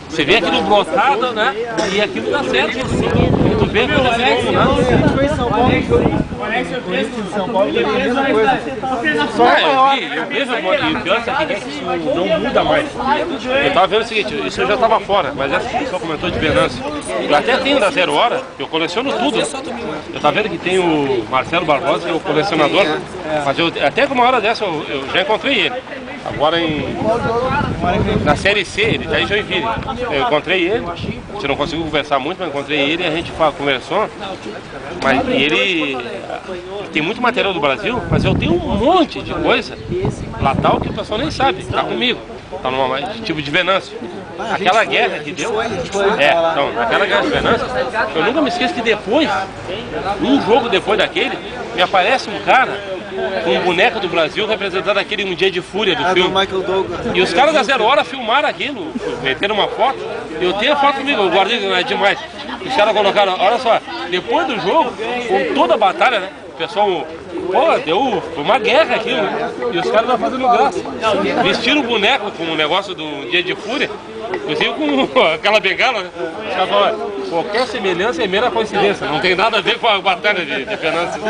Você vê aquilo brotado, né? E aquilo dá certo. Tu vê que dá certo, né? São Paulo tem a mesma coisa. Eu vejo e o pior é que isso não muda mais. Eu tava vendo o seguinte, isso eu já tava fora, mas essa que só comentou de Venâncio. Eu até tenho da 0 Hora, eu coleciono tudo. Eu tava vendo que tem o Marcelo Barbosa, que é o colecionador, mas eu, até que uma hora dessa eu já encontrei ele. Agora na Série C, ele tá em Joinville. Eu encontrei ele, a gente não conseguiu conversar muito, mas encontrei ele e a gente conversou. Mas ele tem muito material do Brasil, mas eu tenho um monte de coisa lá tal que o pessoal nem sabe, tá comigo. Tá numa tipo de Venâncio. Aquela guerra que deu. Então, aquela guerra de Venâncio, eu nunca me esqueço que depois, um jogo depois daquele, me aparece um cara com um boneco do Brasil representando aquele Um Dia de Fúria do filme. E os caras da 0 Hora filmaram aquilo, meteram uma foto. Eu tenho a foto comigo, eu guardei, não é demais. Os caras colocaram, olha só, depois do jogo, com toda a batalha, né? O pessoal, pô, deu uma guerra aqui, né? E os caras estão fazendo graça. Vestiram o boneco com o negócio do Dia de Fúria, inclusive com aquela bengala, né? Os caras falaram, qualquer semelhança é mera coincidência, não tem nada a ver com a batalha de Venâncio.